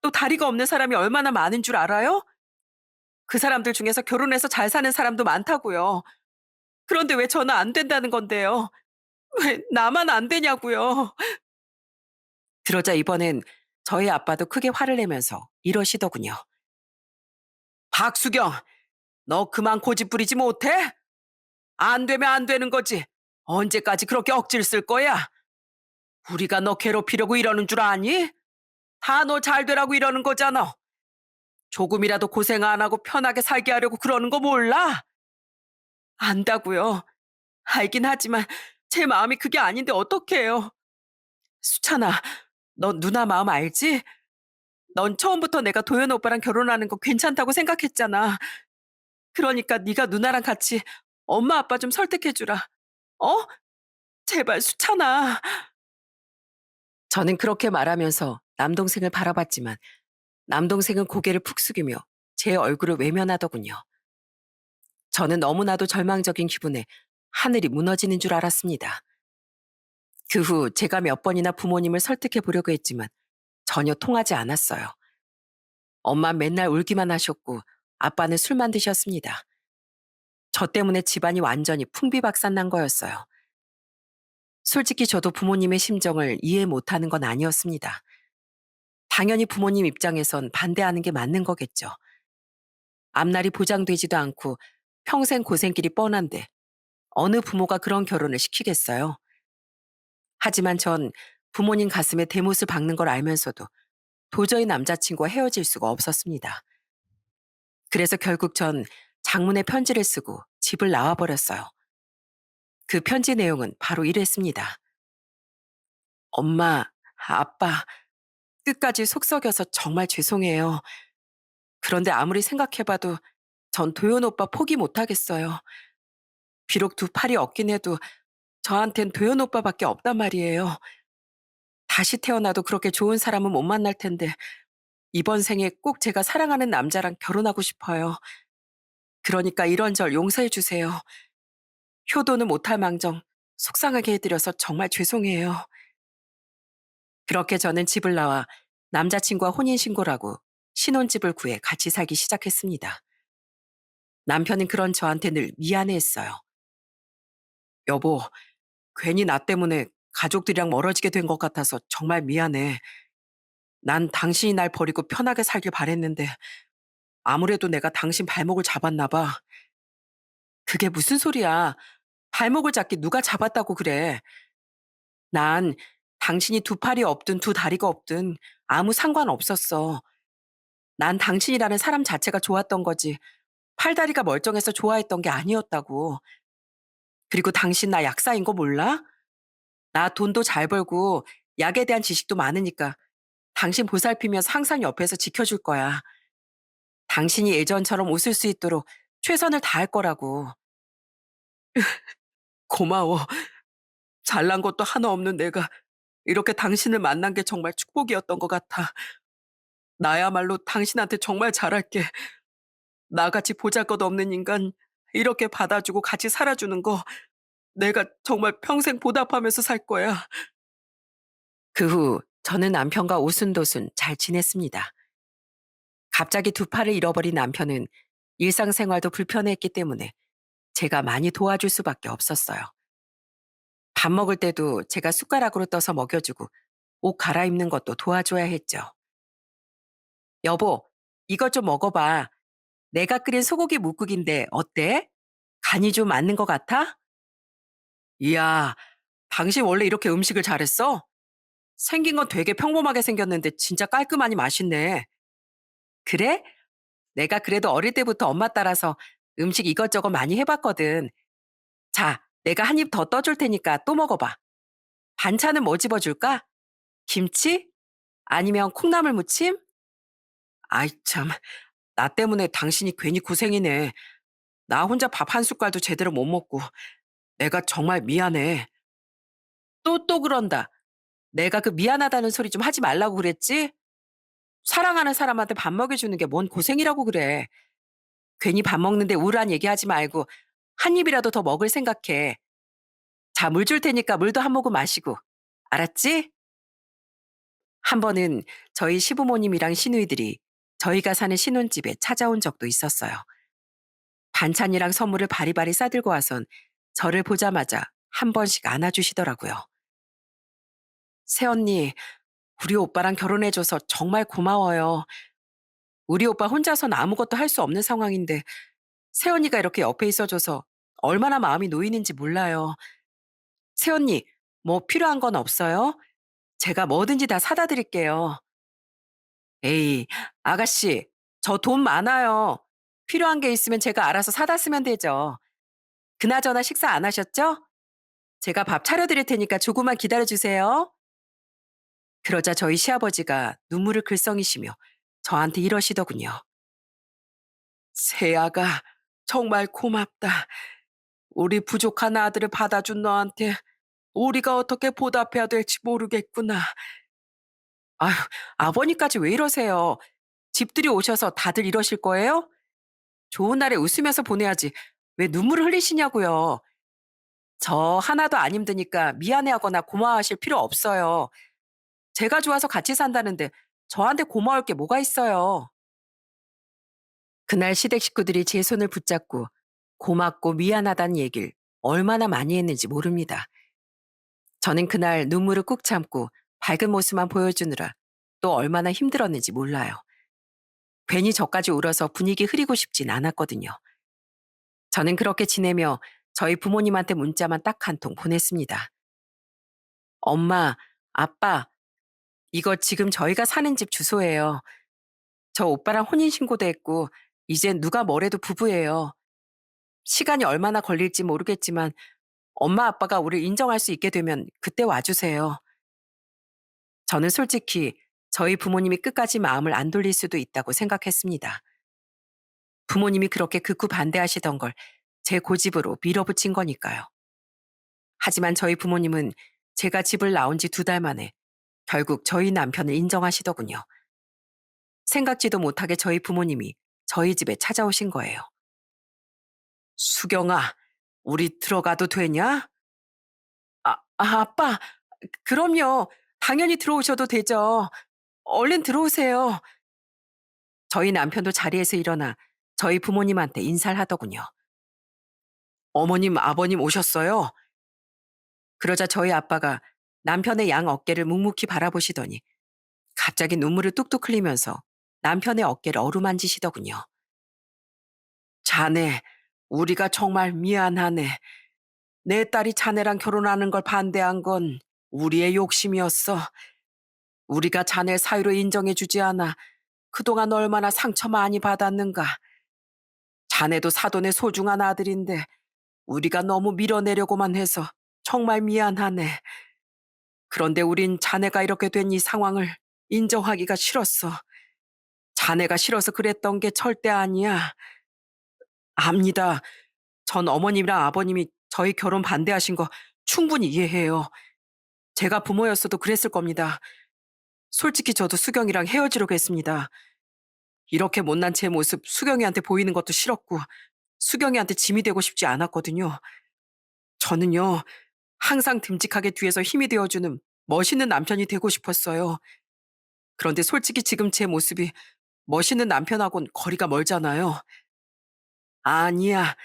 또 다리가 없는 사람이 얼마나 많은 줄 알아요? 그 사람들 중에서 결혼해서 잘 사는 사람도 많다고요. 그런데 왜 저는 안 된다는 건데요? 왜 나만 안 되냐고요. 그러자 이번엔 저희 아빠도 크게 화를 내면서 이러시더군요. 박수경, 너 그만 고집 부리지 못해? 안 되면 안 되는 거지. 언제까지 그렇게 억지를 쓸 거야? 우리가 너 괴롭히려고 이러는 줄 아니? 다 너 잘 되라고 이러는 거잖아. 조금이라도 고생 안 하고 편하게 살게 하려고 그러는 거 몰라? 안다고요. 알긴 하지만 제 마음이 그게 아닌데 어떡해요. 수찬아, 너 누나 마음 알지? 넌 처음부터 내가 도현 오빠랑 결혼하는 거 괜찮다고 생각했잖아. 그러니까 네가 누나랑 같이 엄마 아빠 좀 설득해 주라. 어? 제발 수찬아. 저는 그렇게 말하면서 남동생을 바라봤지만 남동생은 고개를 푹 숙이며 제 얼굴을 외면하더군요. 저는 너무나도 절망적인 기분에 하늘이 무너지는 줄 알았습니다. 그 후 제가 몇 번이나 부모님을 설득해 보려고 했지만 전혀 통하지 않았어요. 엄마 맨날 울기만 하셨고 아빠는 술만 드셨습니다. 저 때문에 집안이 완전히 풍비박산 난 거였어요. 솔직히 저도 부모님의 심정을 이해 못하는 건 아니었습니다. 당연히 부모님 입장에선 반대하는 게 맞는 거겠죠. 앞날이 보장되지도 않고 평생 고생길이 뻔한데 어느 부모가 그런 결혼을 시키겠어요? 하지만 전 부모님 가슴에 대못을 박는 걸 알면서도 도저히 남자친구와 헤어질 수가 없었습니다. 그래서 결국 전 장문의 편지를 쓰고 집을 나와버렸어요. 그 편지 내용은 바로 이랬습니다. 엄마, 아빠, 끝까지 속 썩여서 정말 죄송해요. 그런데 아무리 생각해봐도 전 도현 오빠 포기 못하겠어요. 비록 두 팔이 없긴 해도 저한텐 도현 오빠밖에 없단 말이에요. 다시 태어나도 그렇게 좋은 사람은 못 만날 텐데 이번 생에 꼭 제가 사랑하는 남자랑 결혼하고 싶어요. 그러니까 이런 절 용서해 주세요. 효도는 못할 망정 속상하게 해드려서 정말 죄송해요. 그렇게 저는 집을 나와 남자친구와 혼인신고라고 신혼집을 구해 같이 살기 시작했습니다. 남편은 그런 저한테 늘 미안해했어요. 여보, 괜히 나 때문에 가족들이랑 멀어지게 된 것 같아서 정말 미안해. 난 당신이 날 버리고 편하게 살길 바랬는데 아무래도 내가 당신 발목을 잡았나 봐. 그게 무슨 소리야. 발목을 잡기 누가 잡았다고 그래. 난 당신이 두 팔이 없든 두 다리가 없든 아무 상관없었어. 난 당신이라는 사람 자체가 좋았던 거지. 팔다리가 멀쩡해서 좋아했던 게 아니었다고. 그리고 당신 나 약사인 거 몰라? 나 돈도 잘 벌고 약에 대한 지식도 많으니까 당신 보살피면서 항상 옆에서 지켜줄 거야. 당신이 예전처럼 웃을 수 있도록 최선을 다할 거라고. 고마워. 잘난 것도 하나 없는 내가 이렇게 당신을 만난 게 정말 축복이었던 것 같아. 나야말로 당신한테 정말 잘할게. 나같이 보잘것없는 인간 이렇게 받아주고 같이 살아주는 거 내가 정말 평생 보답하면서 살 거야. 그 후 저는 남편과 오순도순 잘 지냈습니다. 갑자기 두 팔을 잃어버린 남편은 일상생활도 불편했기 때문에 제가 많이 도와줄 수밖에 없었어요. 밥 먹을 때도 제가 숟가락으로 떠서 먹여주고 옷 갈아입는 것도 도와줘야 했죠. 여보, 이것 좀 먹어봐. 내가 끓인 소고기 묵국인데 어때? 간이 좀 맞는 것 같아? 이야, 당신 원래 이렇게 음식을 잘했어? 생긴 건 되게 평범하게 생겼는데 진짜 깔끔하니 맛있네. 그래? 내가 그래도 어릴 때부터 엄마 따라서 음식 이것저것 많이 해봤거든. 자, 내가 한 입 더 떠줄 테니까 또 먹어봐. 반찬은 뭐 집어줄까? 김치? 아니면 콩나물 무침? 아이 참, 나 때문에 당신이 괜히 고생이네. 나 혼자 밥 한 숟갈도 제대로 못 먹고 내가 정말 미안해. 또 그런다. 내가 그 미안하다는 소리 좀 하지 말라고 그랬지? 사랑하는 사람한테 밥 먹여주는 게 뭔 고생이라고 그래. 괜히 밥 먹는데 우울한 얘기하지 말고 한 입이라도 더 먹을 생각해. 자, 물 줄 테니까 물도 한 모금 마시고. 알았지? 한 번은 저희 시부모님이랑 시누이들이 저희가 사는 신혼집에 찾아온 적도 있었어요. 반찬이랑 선물을 바리바리 싸들고 와선 저를 보자마자 한 번씩 안아주시더라고요. 새언니, 우리 오빠랑 결혼해줘서 정말 고마워요. 우리 오빠 혼자선 아무것도 할 수 없는 상황인데 새언니가 이렇게 옆에 있어줘서 얼마나 마음이 놓이는지 몰라요. 새언니, 뭐 필요한 건 없어요? 제가 뭐든지 다 사다 드릴게요. 에이, 아가씨, 저 돈 많아요. 필요한 게 있으면 제가 알아서 사다 쓰면 되죠. 그나저나 식사 안 하셨죠? 제가 밥 차려드릴 테니까 조금만 기다려주세요. 그러자 저희 시아버지가 눈물을 글썽이시며 저한테 이러시더군요. 세아가 정말 고맙다. 우리 부족한 아들을 받아준 너한테 우리가 어떻게 보답해야 될지 모르겠구나. 아휴, 아버님까지 왜 이러세요? 집들이 오셔서 다들 이러실 거예요? 좋은 날에 웃으면서 보내야지. 왜 눈물을 흘리시냐고요. 저 하나도 안 힘드니까 미안해하거나 고마워하실 필요 없어요. 제가 좋아서 같이 산다는데 저한테 고마울 게 뭐가 있어요. 그날 시댁 식구들이 제 손을 붙잡고 고맙고 미안하다는 얘기를 얼마나 많이 했는지 모릅니다. 저는 그날 눈물을 꾹 참고 밝은 모습만 보여주느라 또 얼마나 힘들었는지 몰라요. 괜히 저까지 울어서 분위기 흐리고 싶진 않았거든요. 저는 그렇게 지내며 저희 부모님한테 문자만 딱 한 통 보냈습니다. 엄마, 아빠, 이거 지금 저희가 사는 집 주소예요. 저 오빠랑 혼인신고도 했고, 이젠 누가 뭐래도 부부예요. 시간이 얼마나 걸릴지 모르겠지만, 엄마 아빠가 우리를 인정할 수 있게 되면 그때 와주세요. 저는 솔직히 저희 부모님이 끝까지 마음을 안 돌릴 수도 있다고 생각했습니다. 부모님이 그렇게 극구 반대하시던 걸 제 고집으로 밀어붙인 거니까요. 하지만 저희 부모님은 제가 집을 나온 지 두 달 만에 결국 저희 남편을 인정하시더군요. 생각지도 못하게 저희 부모님이 저희 집에 찾아오신 거예요. 수경아, 우리 들어가도 되냐? 아빠, 그럼요. 당연히 들어오셔도 되죠. 얼른 들어오세요. 저희 남편도 자리에서 일어나 저희 부모님한테 인사를 하더군요. 어머님, 아버님 오셨어요? 그러자 저희 아빠가 남편의 양 어깨를 묵묵히 바라보시더니 갑자기 눈물을 뚝뚝 흘리면서 남편의 어깨를 어루만지시더군요. 자네, 우리가 정말 미안하네. 내 딸이 자네랑 결혼하는 걸 반대한 건 우리의 욕심이었어. 우리가 자네 사위로 인정해주지 않아 그동안 얼마나 상처 많이 받았는가. 자네도 사돈의 소중한 아들인데 우리가 너무 밀어내려고만 해서 정말 미안하네. 그런데 우린 자네가 이렇게 된 이 상황을 인정하기가 싫었어. 자네가 싫어서 그랬던 게 절대 아니야. 압니다. 전 어머님이랑 아버님이 저희 결혼 반대하신 거 충분히 이해해요. 제가 부모였어도 그랬을 겁니다. 솔직히 저도 수경이랑 헤어지려고 했습니다. 이렇게 못난 제 모습 수경이한테 보이는 것도 싫었고 수경이한테 짐이 되고 싶지 않았거든요. 저는요, 항상 듬직하게 뒤에서 힘이 되어주는 멋있는 남편이 되고 싶었어요. 그런데 솔직히 지금 제 모습이 멋있는 남편하고는 거리가 멀잖아요. 아니야,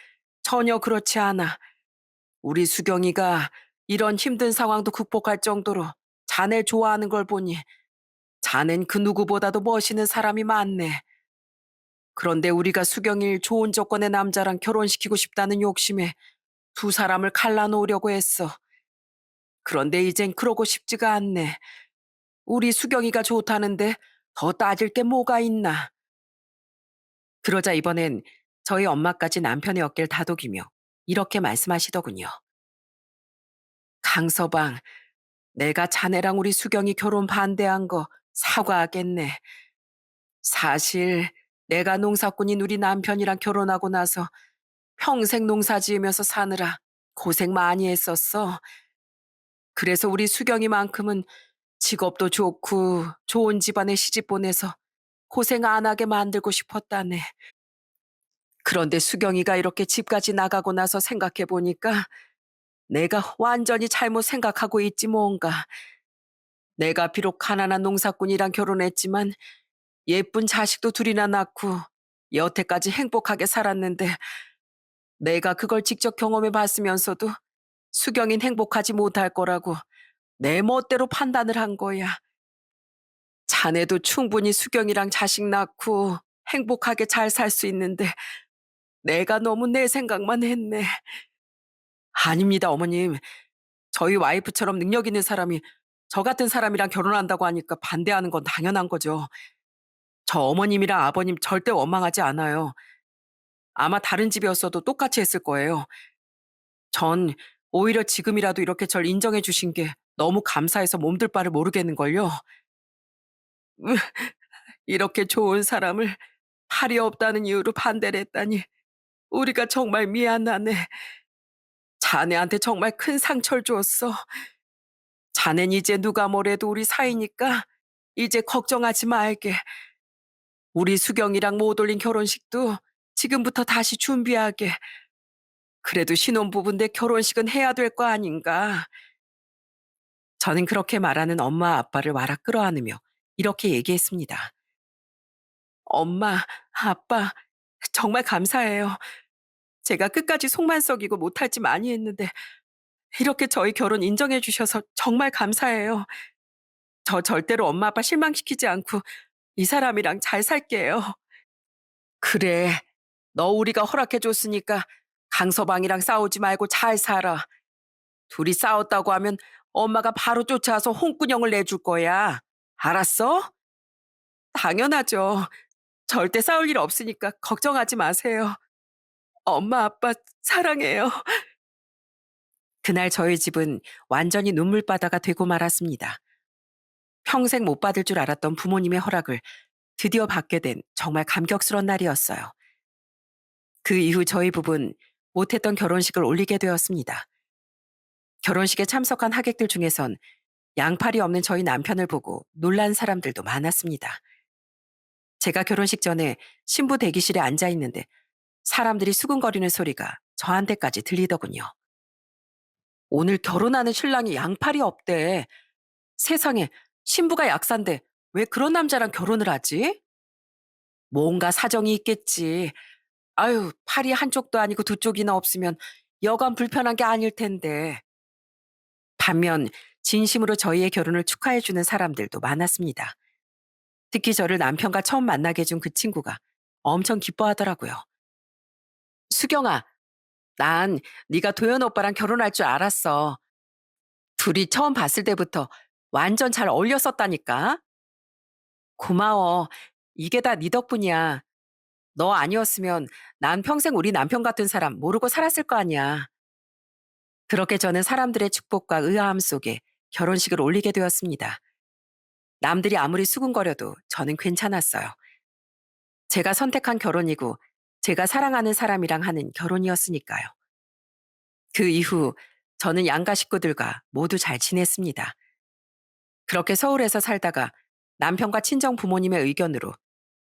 전혀 그렇지 않아. 우리 수경이가 이런 힘든 상황도 극복할 정도로 자네 좋아하는 걸 보니 자넨 그 누구보다도 멋있는 사람이 많네. 그런데 우리가 수경이를 좋은 조건의 남자랑 결혼시키고 싶다는 욕심에 두 사람을 갈라놓으려고 했어. 그런데 이젠 그러고 싶지가 않네. 우리 수경이가 좋다는데 더 따질 게 뭐가 있나. 그러자 이번엔 저희 엄마까지 남편의 어깨를 다독이며 이렇게 말씀하시더군요. 강서방, 내가 자네랑 우리 수경이 결혼 반대한 거 사과하겠네. 사실 내가 농사꾼인 우리 남편이랑 결혼하고 나서 평생 농사 지으면서 사느라 고생 많이 했었어. 그래서 우리 수경이만큼은 직업도 좋고 좋은 집안에 시집 보내서 고생 안 하게 만들고 싶었다네. 그런데 수경이가 이렇게 집까지 나가고 나서 생각해 보니까 내가 완전히 잘못 생각하고 있지 뭔가. 내가 비록 가난한 농사꾼이랑 결혼했지만 예쁜 자식도 둘이나 낳고 여태까지 행복하게 살았는데 내가 그걸 직접 경험해 봤으면서도 수경인 행복하지 못할 거라고 내 멋대로 판단을 한 거야. 자네도 충분히 수경이랑 자식 낳고 행복하게 잘 살 수 있는데 내가 너무 내 생각만 했네. 아닙니다, 어머님. 저희 와이프처럼 능력 있는 사람이 저 같은 사람이랑 결혼한다고 하니까 반대하는 건 당연한 거죠. 저 어머님이랑 아버님 절대 원망하지 않아요. 아마 다른 집이었어도 똑같이 했을 거예요. 전 오히려 지금이라도 이렇게 절 인정해 주신 게 너무 감사해서 몸둘 바를 모르겠는걸요. 이렇게 좋은 사람을 팔이 없다는 이유로 반대를 했다니 우리가 정말 미안하네. 자네한테 정말 큰 상처를 주었어. 자넨 이제 누가 뭐래도 우리 사이니까 이제 걱정하지 말게. 우리 수경이랑 못 올린 결혼식도 지금부터 다시 준비하게. 그래도 신혼부부인데 결혼식은 해야 될 거 아닌가. 저는 그렇게 말하는 엄마 아빠를 와락 끌어안으며 이렇게 얘기했습니다. 엄마, 아빠, 정말 감사해요. 제가 끝까지 속만 썩이고 못할 짓 많이 했는데 이렇게 저희 결혼 인정해 주셔서 정말 감사해요. 저 절대로 엄마 아빠 실망시키지 않고 이 사람이랑 잘 살게요. 그래, 너 우리가 허락해 줬으니까 강서방이랑 싸우지 말고 잘 살아. 둘이 싸웠다고 하면 엄마가 바로 쫓아와서 홍군형을 내줄 거야. 알았어? 당연하죠. 절대 싸울 일 없으니까 걱정하지 마세요. 엄마, 아빠 사랑해요. 그날 저희 집은 완전히 눈물바다가 되고 말았습니다. 평생 못 받을 줄 알았던 부모님의 허락을 드디어 받게 된 정말 감격스러운 날이었어요. 그 이후 저희 부부는 못했던 결혼식을 올리게 되었습니다. 결혼식에 참석한 하객들 중에선 양팔이 없는 저희 남편을 보고 놀란 사람들도 많았습니다. 제가 결혼식 전에 신부 대기실에 앉아 있는데 사람들이 수근거리는 소리가 저한테까지 들리더군요. 오늘 결혼하는 신랑이 양팔이 없대. 세상에, 신부가 약사인데 왜 그런 남자랑 결혼을 하지? 뭔가 사정이 있겠지. 아유, 팔이 한쪽도 아니고 두 쪽이나 없으면 여간 불편한 게 아닐 텐데. 반면 진심으로 저희의 결혼을 축하해주는 사람들도 많았습니다. 특히 저를 남편과 처음 만나게 해준 그 친구가 엄청 기뻐하더라고요. 수경아, 난 네가 도현 오빠랑 결혼할 줄 알았어. 둘이 처음 봤을 때부터 완전 잘 어울렸었다니까. 고마워. 이게 다 네 덕분이야. 너 아니었으면 난 평생 우리 남편 같은 사람 모르고 살았을 거 아니야. 그렇게 저는 사람들의 축복과 의아함 속에 결혼식을 올리게 되었습니다. 남들이 아무리 수군거려도 저는 괜찮았어요. 제가 선택한 결혼이고 제가 사랑하는 사람이랑 하는 결혼이었으니까요. 그 이후 저는 양가 식구들과 모두 잘 지냈습니다. 그렇게 서울에서 살다가 남편과 친정 부모님의 의견으로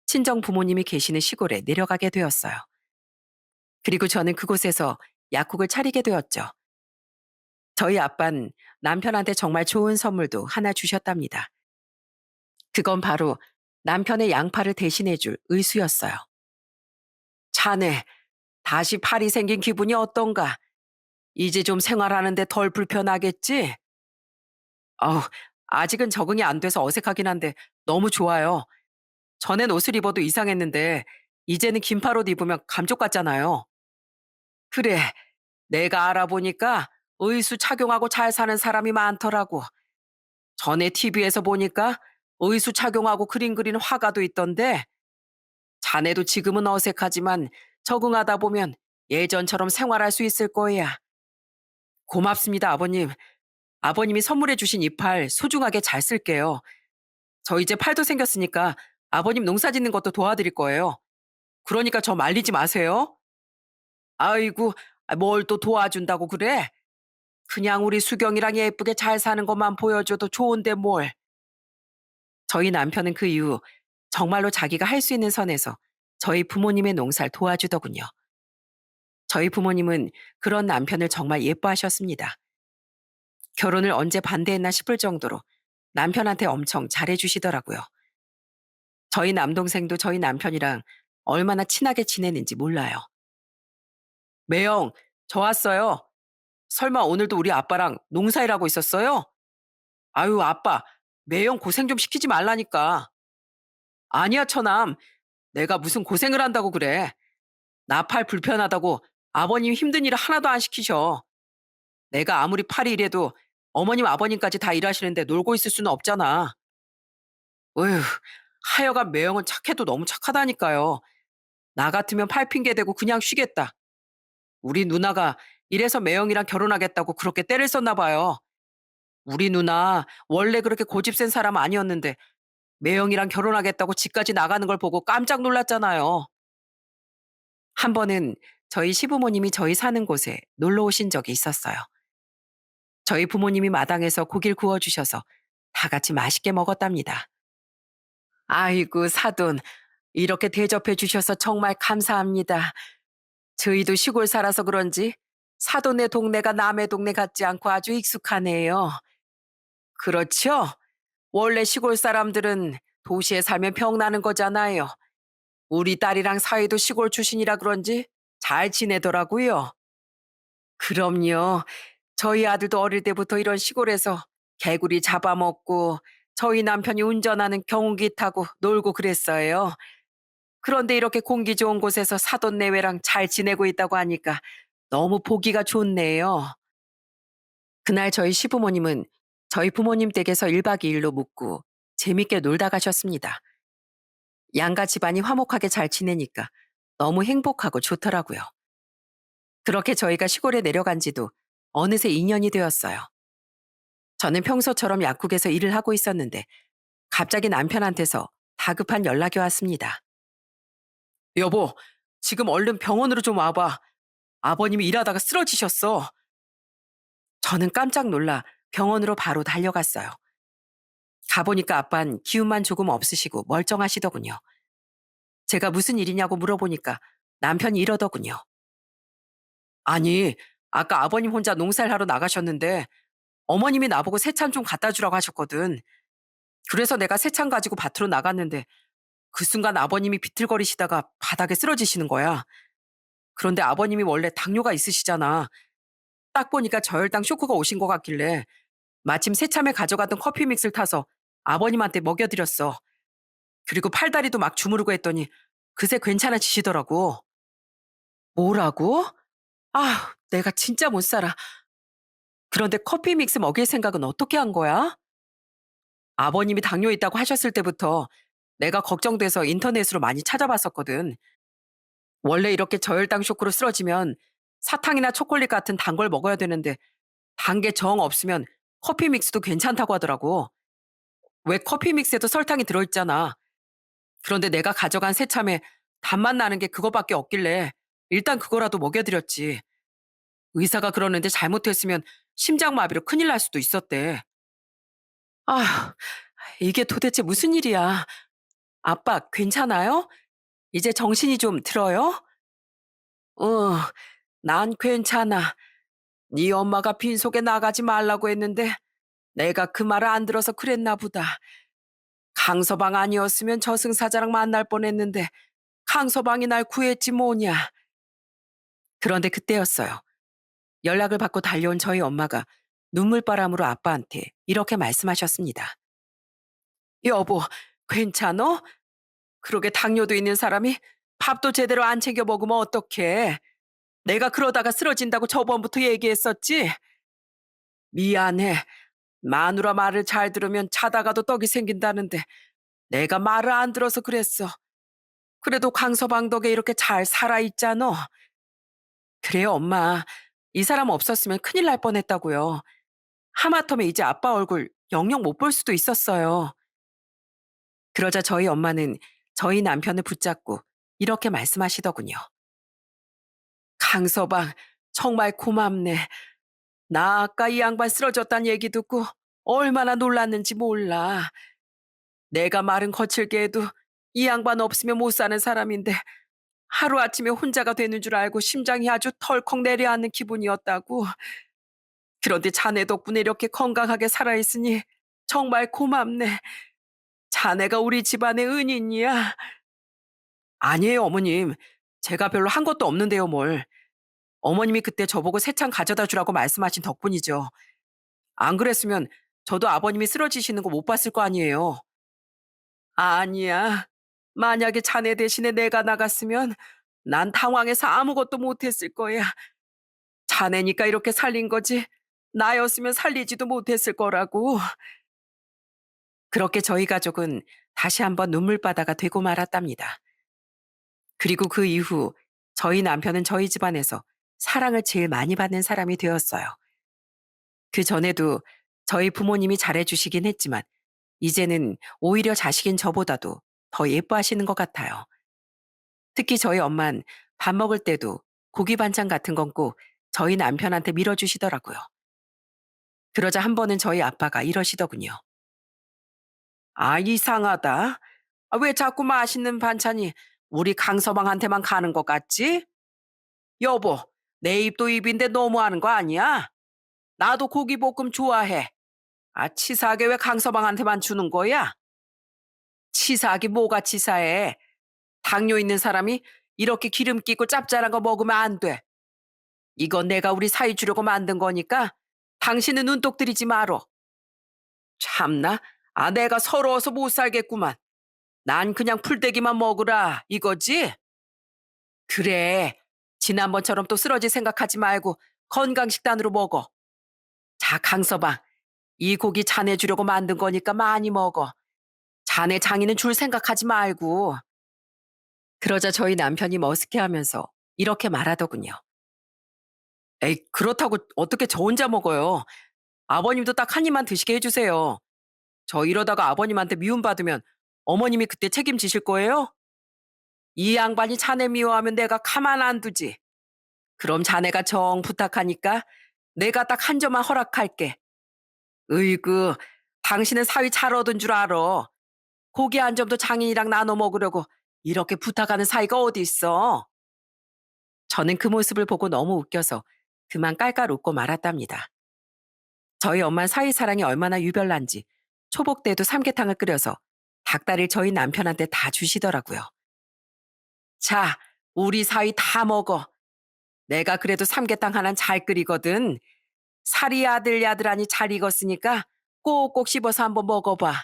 친정 부모님이 계시는 시골에 내려가게 되었어요. 그리고 저는 그곳에서 약국을 차리게 되었죠. 저희 아빤 남편한테 정말 좋은 선물도 하나 주셨답니다. 그건 바로 남편의 양팔을 대신해줄 의수였어요. 자네, 다시 팔이 생긴 기분이 어떤가? 이제 좀 생활하는데 덜 불편하겠지? 어우, 아직은 적응이 안 돼서 어색하긴 한데 너무 좋아요. 전엔 옷을 입어도 이상했는데 이제는 긴팔 옷 입으면 감쪽 같잖아요. 그래, 내가 알아보니까 의수 착용하고 잘 사는 사람이 많더라고. 전에 TV에서 보니까 의수 착용하고 그림 그린 화가도 있던데 자네도 지금은 어색하지만 적응하다 보면 예전처럼 생활할 수 있을 거야. 고맙습니다, 아버님. 아버님이 선물해 주신 이 팔 소중하게 잘 쓸게요. 저 이제 팔도 생겼으니까 아버님 농사 짓는 것도 도와드릴 거예요. 그러니까 저 말리지 마세요. 아이고, 뭘 또 도와준다고 그래? 그냥 우리 수경이랑 예쁘게 잘 사는 것만 보여줘도 좋은데 뭘. 저희 남편은 그 이후 정말로 자기가 할 수 있는 선에서 저희 부모님의 농사를 도와주더군요. 저희 부모님은 그런 남편을 정말 예뻐하셨습니다. 결혼을 언제 반대했나 싶을 정도로 남편한테 엄청 잘해주시더라고요. 저희 남동생도 저희 남편이랑 얼마나 친하게 지내는지 몰라요. 매영, 저 왔어요. 설마 오늘도 우리 아빠랑 농사일하고 있었어요? 아유, 아빠, 매영 고생 좀 시키지 말라니까. 아니야, 처남. 내가 무슨 고생을 한다고 그래. 나 팔 불편하다고 아버님 힘든 일을 하나도 안 시키셔. 내가 아무리 팔이 이래도 어머님, 아버님까지 다 일하시는데 놀고 있을 수는 없잖아. 어휴, 하여간 매형은 착해도 너무 착하다니까요. 나 같으면 팔 핑계 대고 그냥 쉬겠다. 우리 누나가 이래서 매형이랑 결혼하겠다고 그렇게 때를 썼나 봐요. 우리 누나 원래 그렇게 고집 센 사람 아니었는데 매형이랑 결혼하겠다고 집까지 나가는 걸 보고 깜짝 놀랐잖아요. 한 번은 저희 시부모님이 저희 사는 곳에 놀러 오신 적이 있었어요. 저희 부모님이 마당에서 고기를 구워주셔서 다 같이 맛있게 먹었답니다. 아이고, 사돈. 이렇게 대접해 주셔서 정말 감사합니다. 저희도 시골 살아서 그런지 사돈네 동네가 남의 동네 같지 않고 아주 익숙하네요. 그렇죠? 원래 시골 사람들은 도시에 살면 병 나는 거잖아요. 우리 딸이랑 사이도 시골 출신이라 그런지 잘 지내더라고요. 그럼요. 저희 아들도 어릴 때부터 이런 시골에서 개구리 잡아먹고 저희 남편이 운전하는 경운기 타고 놀고 그랬어요. 그런데 이렇게 공기 좋은 곳에서 사돈 내외랑 잘 지내고 있다고 하니까 너무 보기가 좋네요. 그날 저희 시부모님은 저희 부모님 댁에서 1박 2일로 묵고 재밌게 놀다 가셨습니다. 양가 집안이 화목하게 잘 지내니까 너무 행복하고 좋더라고요. 그렇게 저희가 시골에 내려간 지도 어느새 2년이 되었어요. 저는 평소처럼 약국에서 일을 하고 있었는데 갑자기 남편한테서 다급한 연락이 왔습니다. 여보, 지금 얼른 병원으로 좀 와봐. 아버님이 일하다가 쓰러지셨어. 저는 깜짝 놀라 병원으로 바로 달려갔어요. 가보니까 아빤 기운만 조금 없으시고 멀쩡하시더군요. 제가 무슨 일이냐고 물어보니까 남편이 이러더군요. 아니, 아까 아버님 혼자 농사를 하러 나가셨는데 어머님이 나보고 새찬 좀 갖다 주라고 하셨거든. 그래서 내가 새찬 가지고 밭으로 나갔는데 그 순간 아버님이 비틀거리시다가 바닥에 쓰러지시는 거야. 그런데 아버님이 원래 당뇨가 있으시잖아. 딱 보니까 저혈당 쇼크가 오신 것 같길래 마침 새참에 가져갔던 커피 믹스를 타서 아버님한테 먹여드렸어. 그리고 팔다리도 막 주무르고 했더니 그새 괜찮아지시더라고. 뭐라고? 아, 내가 진짜 못 살아. 그런데 커피 믹스 먹일 생각은 어떻게 한 거야? 아버님이 당뇨 있다고 하셨을 때부터 내가 걱정돼서 인터넷으로 많이 찾아봤었거든. 원래 이렇게 저혈당 쇼크로 쓰러지면 사탕이나 초콜릿 같은 단 걸 먹어야 되는데 단 게 정 없으면 커피 믹스도 괜찮다고 하더라고. 왜 커피 믹스에도 설탕이 들어있잖아. 그런데 내가 가져간 새참에 단맛 나는 게 그거밖에 없길래 일단 그거라도 먹여드렸지. 의사가 그러는데 잘못했으면 심장마비로 큰일 날 수도 있었대. 아, 이게 도대체 무슨 일이야. 아빠, 괜찮아요? 이제 정신이 좀 들어요? 어, 난 괜찮아. 네 엄마가 빈속에 나가지 말라고 했는데 내가 그 말을 안 들어서 그랬나 보다. 강서방 아니었으면 저승사자랑 만날 뻔했는데 강서방이 날 구했지 뭐냐. 그런데 그때였어요. 연락을 받고 달려온 저희 엄마가 눈물바람으로 아빠한테 이렇게 말씀하셨습니다. 여보, 괜찮어? 그러게 당뇨도 있는 사람이 밥도 제대로 안 챙겨 먹으면 어떡해. 내가 그러다가 쓰러진다고 저번부터 얘기했었지? 미안해. 마누라 말을 잘 들으면 자다가도 떡이 생긴다는데 내가 말을 안 들어서 그랬어. 그래도 강서방 덕에 이렇게 잘 살아있잖아. 그래요, 엄마. 이 사람 없었으면 큰일 날 뻔했다고요. 하마터면 이제 아빠 얼굴 영영 못 볼 수도 있었어요. 그러자 저희 엄마는 저희 남편을 붙잡고 이렇게 말씀하시더군요. 강서방, 정말 고맙네. 나 아까 이 양반 쓰러졌단 얘기 듣고 얼마나 놀랐는지 몰라. 내가 말은 거칠게 해도 이 양반 없으면 못 사는 사람인데 하루아침에 혼자가 되는 줄 알고 심장이 아주 털컥 내려앉는 기분이었다고. 그런데 자네 덕분에 이렇게 건강하게 살아있으니 정말 고맙네. 자네가 우리 집안의 은인이야. 아니에요, 어머님. 제가 별로 한 것도 없는데요, 뭘. 어머님이 그때 저보고 새참 가져다 주라고 말씀하신 덕분이죠. 안 그랬으면 저도 아버님이 쓰러지시는 거 못 봤을 거 아니에요. 아니야. 만약에 자네 대신에 내가 나갔으면 난 당황해서 아무것도 못했을 거야. 자네니까 이렇게 살린 거지. 나였으면 살리지도 못했을 거라고. 그렇게 저희 가족은 다시 한번 눈물바다가 되고 말았답니다. 그리고 그 이후 저희 남편은 저희 집안에서 사랑을 제일 많이 받는 사람이 되었어요. 그 전에도 저희 부모님이 잘해주시긴 했지만 이제는 오히려 자식인 저보다도 더 예뻐하시는 것 같아요. 특히 저희 엄만 밥 먹을 때도 고기 반찬 같은 건 꼭 저희 남편한테 밀어주시더라고요. 그러자 한 번은 저희 아빠가 이러시더군요. 아, 이상하다. 아, 왜 자꾸 맛있는 반찬이 우리 강서방한테만 가는 것 같지? 여보, 내 입도 입인데 너무하는 거 아니야? 나도 고기볶음 좋아해. 아, 치사하게 왜 강서방한테만 주는 거야? 치사하기 뭐가 치사해. 당뇨 있는 사람이 이렇게 기름 끼고 짭짤한 거 먹으면 안 돼. 이건 내가 우리 사이 주려고 만든 거니까 당신은 눈독 들이지 말어. 참나? 아, 내가 서러워서 못 살겠구만. 난 그냥 풀떼기만 먹으라 이거지? 그래. 지난번처럼 또 쓰러질 생각하지 말고 건강식단으로 먹어. 자, 강서방. 이 고기 자네 주려고 만든 거니까 많이 먹어. 자네 장인은 줄 생각하지 말고. 그러자 저희 남편이 머쓱해하면서 이렇게 말하더군요. 에이, 그렇다고 어떻게 저 혼자 먹어요. 아버님도 딱 한 입만 드시게 해주세요. 저 이러다가 아버님한테 미움받으면 어머님이 그때 책임지실 거예요? 이 양반이 자네 미워하면 내가 가만 안 두지. 그럼 자네가 정 부탁하니까 내가 딱 한 점만 허락할게. 으이그, 당신은 사위 잘 얻은 줄 알아. 고기 한 점도 장인이랑 나눠 먹으려고 이렇게 부탁하는 사이가 어디 있어? 저는 그 모습을 보고 너무 웃겨서 그만 깔깔 웃고 말았답니다. 저희 엄마 사이 사랑이 얼마나 유별난지 초복 때도 삼계탕을 끓여서 닭다리를 저희 남편한테 다 주시더라고요. 자, 우리 사이 다 먹어. 내가 그래도 삼계탕 하나는 잘 끓이거든. 살이 야들야들하니 잘 익었으니까 꼭꼭 씹어서 한번 먹어봐.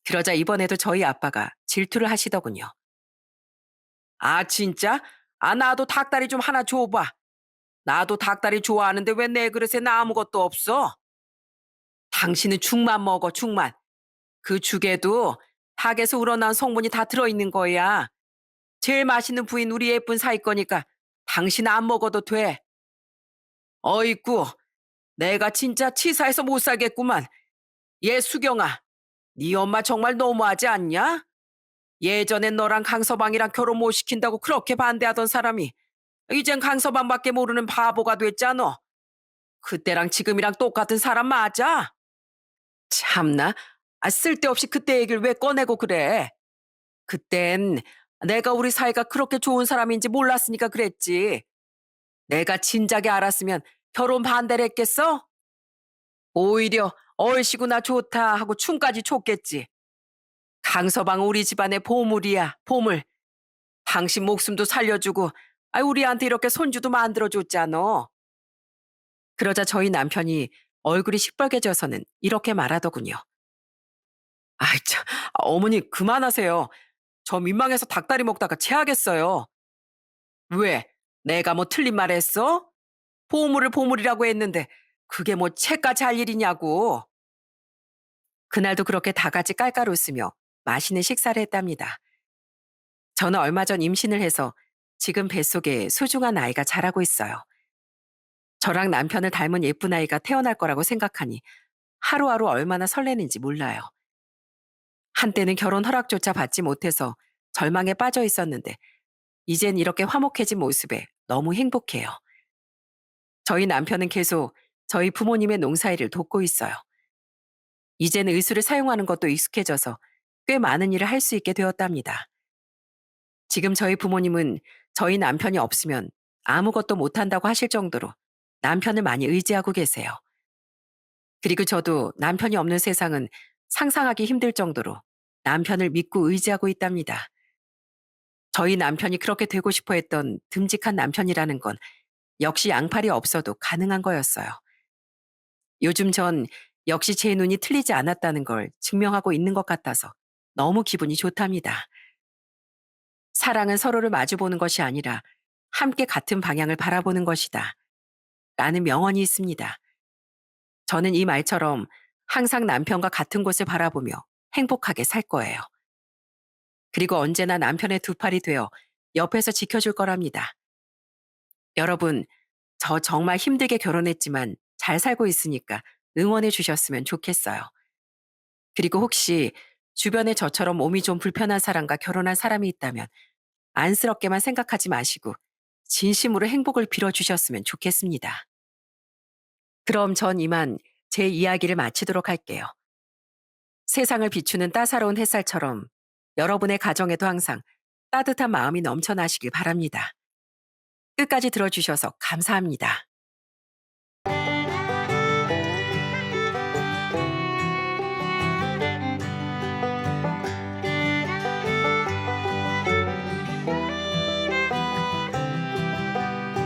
그러자 이번에도 저희 아빠가 질투를 하시더군요. 아, 진짜? 아, 나도 닭다리 좀 하나 줘봐. 나도 닭다리 좋아하는데 왜 내 그릇에 나 아무것도 없어? 당신은 죽만 먹어, 죽만. 그 죽에도 닭에서 우러나온 성분이 다 들어있는 거야. 제일 맛있는 부인 우리 예쁜 사이 거니까 당신 안 먹어도 돼. 어이구, 내가 진짜 치사해서 못 살겠구만. 얘 수경아, 네 엄마 정말 너무하지 않냐? 예전엔 너랑 강서방이랑 결혼 못 시킨다고 그렇게 반대하던 사람이 이젠 강서방밖에 모르는 바보가 됐잖아. 그때랑 지금이랑 똑같은 사람 맞아? 참나, 아, 쓸데없이 그때 얘기를 왜 꺼내고 그래? 그땐 내가 우리 사이가 그렇게 좋은 사람인지 몰랐으니까 그랬지. 내가 진작에 알았으면 결혼 반대를 했겠어? 오히려 얼씨구나 좋다 하고 춤까지 췄겠지. 강서방 우리 집안의 보물이야, 보물. 당신 목숨도 살려주고, 아, 우리한테 이렇게 손주도 만들어줬잖아. 그러자 저희 남편이 얼굴이 시뻘개져서는 이렇게 말하더군요. 아이, 참, 어머니 그만하세요. 저 민망해서 닭다리 먹다가 체하겠어요. 왜? 내가 뭐 틀린 말 했어? 보물을 보물이라고 했는데 그게 뭐 채까지 할 일이냐고. 그날도 그렇게 다 같이 깔깔 웃으며 맛있는 식사를 했답니다. 저는 얼마 전 임신을 해서 지금 뱃속에 소중한 아이가 자라고 있어요. 저랑 남편을 닮은 예쁜 아이가 태어날 거라고 생각하니 하루하루 얼마나 설레는지 몰라요. 한때는 결혼 허락조차 받지 못해서 절망에 빠져 있었는데 이젠 이렇게 화목해진 모습에 너무 행복해요. 저희 남편은 계속 저희 부모님의 농사일을 돕고 있어요. 이젠 의수를 사용하는 것도 익숙해져서 꽤 많은 일을 할 수 있게 되었답니다. 지금 저희 부모님은 저희 남편이 없으면 아무것도 못한다고 하실 정도로 남편을 많이 의지하고 계세요. 그리고 저도 남편이 없는 세상은 상상하기 힘들 정도로 남편을 믿고 의지하고 있답니다. 저희 남편이 그렇게 되고 싶어 했던 듬직한 남편이라는 건 역시 양팔이 없어도 가능한 거였어요. 요즘 전 역시 제 눈이 틀리지 않았다는 걸 증명하고 있는 것 같아서 너무 기분이 좋답니다. 사랑은 서로를 마주보는 것이 아니라 함께 같은 방향을 바라보는 것이다. 라는 명언이 있습니다. 저는 이 말처럼 항상 남편과 같은 곳을 바라보며 행복하게 살 거예요. 그리고 언제나 남편의 두 팔이 되어 옆에서 지켜줄 거랍니다. 여러분, 저 정말 힘들게 결혼했지만 잘 살고 있으니까 응원해 주셨으면 좋겠어요. 그리고 혹시 주변에 저처럼 몸이 좀 불편한 사람과 결혼한 사람이 있다면 안쓰럽게만 생각하지 마시고 진심으로 행복을 빌어주셨으면 좋겠습니다. 그럼 전 이만 제 이야기를 마치도록 할게요. 세상을 비추는 따사로운 햇살처럼 여러분의 가정에도 항상 따뜻한 마음이 넘쳐나시길 바랍니다. 끝까지 들어주셔서 감사합니다.